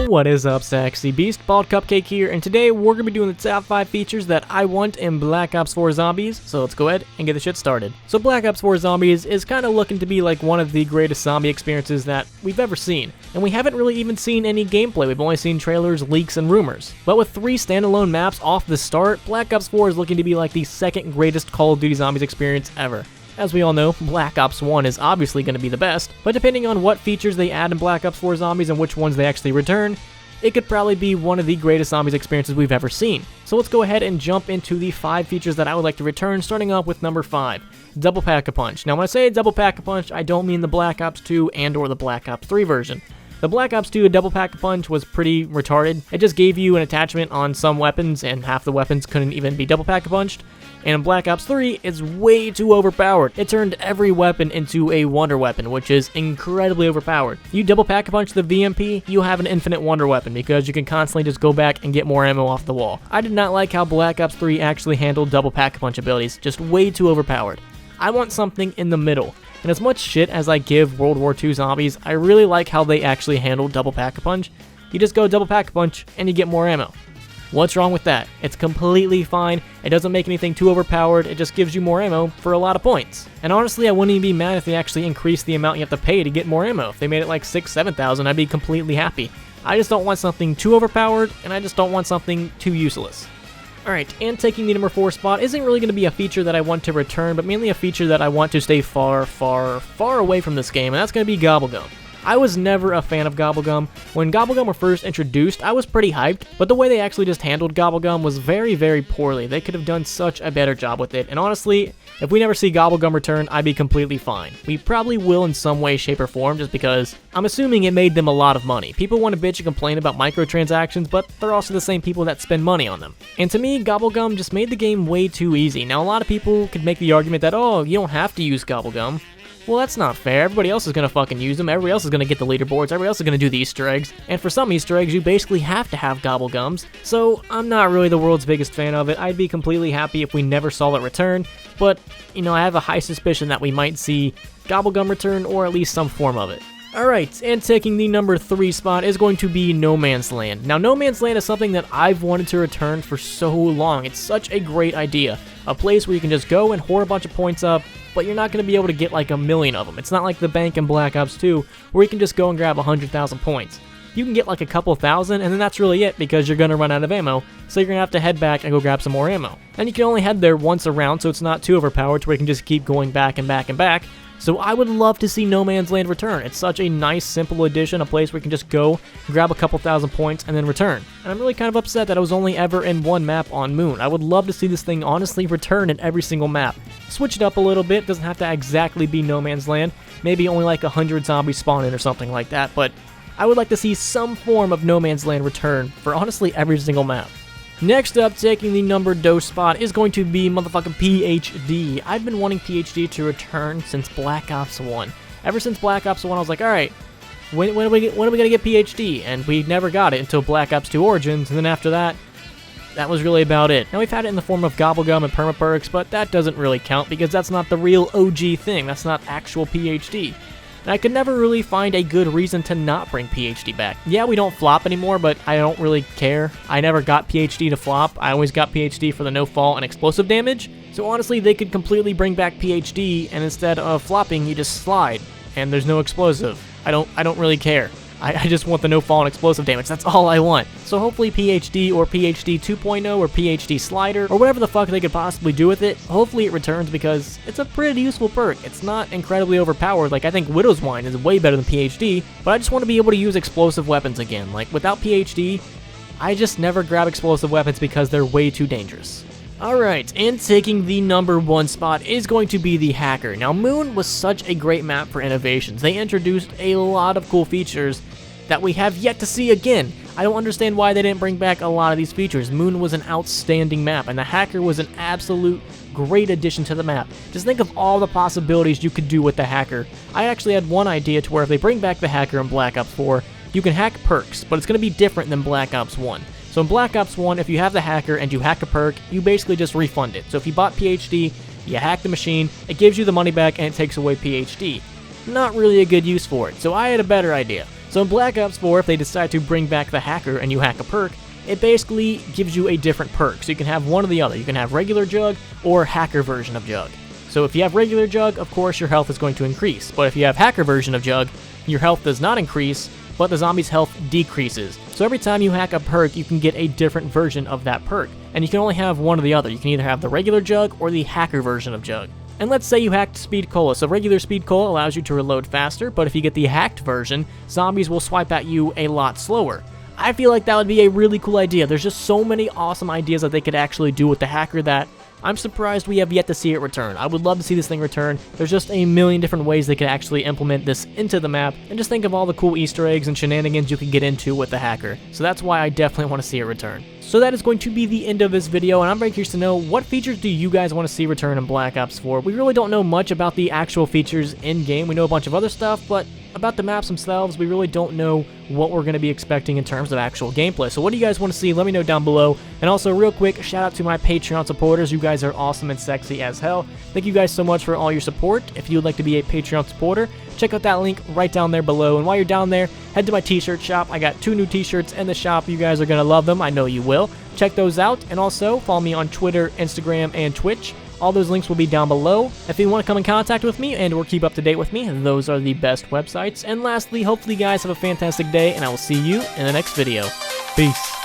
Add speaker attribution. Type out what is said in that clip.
Speaker 1: What is up, Sexy Beast? Bald Cupcake here, and today we're going to be doing the top 5 features that I want in Black Ops 4 Zombies, so let's go ahead and get the shit started. So Black Ops 4 Zombies is kind of looking to be like one of the greatest zombie experiences that we've ever seen, and we haven't really even seen any gameplay. We've only seen trailers, leaks, and rumors. But with 3 standalone maps off the start, Black Ops 4 is looking to be like the second greatest Call of Duty Zombies experience ever. As we all know, Black Ops 1 is obviously going to be the best, but depending on what features they add in Black Ops 4 Zombies and which ones they actually return, it could probably be one of the greatest zombies experiences we've ever seen. So let's go ahead and jump into the 5 features that I would like to return, starting off with number 5, Double Pack-a-Punch. Now when I say Double Pack-a-Punch, I don't mean the Black Ops 2 and or the Black Ops 3 version. The Black Ops 2 Double Pack-a-Punch was pretty retarded. It just gave you an attachment on some weapons, and half the weapons couldn't even be Double Pack-a-Punched. And in Black Ops 3, it's way too overpowered. It turned every weapon into a Wonder Weapon, which is incredibly overpowered. You Double Pack-a-Punch the VMP, you have an infinite Wonder Weapon, because you can constantly just go back and get more ammo off the wall. I did not like how Black Ops 3 actually handled Double Pack-a-Punch abilities, just way too overpowered. I want something in the middle. And as much shit as I give World War II Zombies, I really like how they actually handle Double Pack-a-Punch. You just go Double Pack-a-Punch, and you get more ammo. What's wrong with that? It's completely fine. It doesn't make anything too overpowered. It just gives you more ammo for a lot of points. And honestly, I wouldn't even be mad if they actually increased the amount you have to pay to get more ammo. If they made it like 6,000, 7,000, I'd be completely happy. I just don't want something too overpowered, and I just don't want something too useless. Alright, and taking the number 4 spot isn't really going to be a feature that I want to return, but mainly a feature that I want to stay far, far, far away from this game, and that's going to be Gobblegum. I was never a fan of Gobblegum. When Gobblegum were first introduced, I was pretty hyped, but the way they actually just handled Gobblegum was very, very poorly. They could have done such a better job with it, and honestly, if we never see Gobblegum return, I'd be completely fine. We probably will in some way, shape, or form, just because I'm assuming it made them a lot of money. People want to bitch and complain about microtransactions, but they're also the same people that spend money on them. And to me, Gobblegum just made the game way too easy. Now, a lot of people could make the argument that, oh, you don't have to use Gobblegum. Well, that's not fair. Everybody else is going to fucking use them. Everybody else is going to get the leaderboards. Everybody else is going to do the Easter eggs. And for some Easter eggs, you basically have to have Gobblegums. So I'm not really the world's biggest fan of it. I'd be completely happy if we never saw it return. But, you know, I have a high suspicion that we might see Gobblegum return, or at least some form of it. Alright, and taking the number 3 spot is going to be No Man's Land. Now, No Man's Land is something that I've wanted to return for so long. It's such a great idea. A place where you can just go and hoard a bunch of points up, but you're not going to be able to get like a million of them. It's not like the bank in Black Ops 2, where you can just go and grab 100,000 points. You can get like a couple thousand, and then that's really it, because you're going to run out of ammo, so you're going to have to head back and go grab some more ammo. And you can only head there once a round, so it's not too overpowered to where you can just keep going back and back and back. So I would love to see No Man's Land return. It's such a nice, simple addition, a place where you can just go, grab a couple thousand points, and then return. And I'm really kind of upset that it was only ever in one map on Moon. I would love to see this thing honestly return in every single map. Switch it up a little bit, doesn't have to exactly be No Man's Land. Maybe only like 100 zombies spawn in or something like that, but I would like to see some form of No Man's Land return for honestly every single map. Next up, taking the number 2 spot is going to be motherfucking PhD. I've been wanting PhD to return since Black Ops 1. Ever since Black Ops 1, I was like, alright, when are we going to get PhD? And we never got it until Black Ops 2 Origins, and then after that, that was really about it. Now, we've had it in the form of Gobblegum and Permaperks, but that doesn't really count because that's not the real OG thing. That's not actual PhD. And I could never really find a good reason to not bring PhD back. Yeah, we don't flop anymore, but I don't really care. I never got PhD to flop. I always got PhD for the no fall and explosive damage. So honestly, they could completely bring back PhD, and instead of flopping, you just slide, and there's no explosive. I don't really care. I just want the no fall and explosive damage. That's all I want. So hopefully PhD or PhD 2.0 or PhD slider or whatever the fuck they could possibly do with it, hopefully it returns because it's a pretty useful perk. It's not incredibly overpowered. Like, I think Widow's Wine is way better than PhD, but I just want to be able to use explosive weapons again. Like, without PhD, I just never grab explosive weapons because they're way too dangerous. Alright, and taking the number 1 spot is going to be the Hacker. Now, Moon was such a great map for innovations. They introduced a lot of cool features that we have yet to see again. I don't understand why they didn't bring back a lot of these features. Moon was an outstanding map, and the Hacker was an absolute great addition to the map. Just think of all the possibilities you could do with the Hacker. I actually had one idea to where if they bring back the Hacker in Black Ops 4, you can hack perks, but it's going to be different than Black Ops 1. So in Black Ops 1, if you have the Hacker and you hack a perk, you basically just refund it. So if you bought PhD, you hack the machine, it gives you the money back and it takes away PhD. Not really a good use for it, so I had a better idea. So in Black Ops 4, if they decide to bring back the hacker and you hack a perk, it basically gives you a different perk. So you can have one or the other. You can have regular Jug or hacker version of Jug. So if you have regular Jug, of course your health is going to increase. But if you have hacker version of Jug, your health does not increase, but the zombie's health decreases. So every time you hack a perk, you can get a different version of that perk. And you can only have one or the other. You can either have the regular Jug or the hacker version of Jug. And let's say you hacked Speed Cola. So regular Speed Cola allows you to reload faster, but if you get the hacked version, zombies will swipe at you a lot slower. I feel like that would be a really cool idea. There's just so many awesome ideas that they could actually do with the hacker that I'm surprised we have yet to see it return. I would love to see this thing return. There's just a million different ways they could actually implement this into the map, and just think of all the cool Easter eggs and shenanigans you could get into with the hacker. So that's why I definitely want to see it return. So that is going to be the end of this video, and I'm very curious to know, what features do you guys want to see return in Black Ops 4? We really don't know much about the actual features in-game. We know a bunch of other stuff, but about the maps themselves, we really don't know what we're going to be expecting in terms of actual gameplay. So what do you guys want to see? Let me know down below. And also, real quick, shout out to my Patreon supporters. You guys are awesome and sexy as hell. Thank you guys so much for all your support. If you would like to be a Patreon supporter, check out that link right down there below. And while you're down there, head to my t-shirt shop. I got 2 new t-shirts in the shop. You guys are going to love them. I know you will. Check those out. And also, follow me on Twitter, Instagram, and Twitch. All those links will be down below. If you want to come in contact with me and or keep up to date with me, those are the best websites. And lastly, hopefully you guys have a fantastic day, and I will see you in the next video. Peace.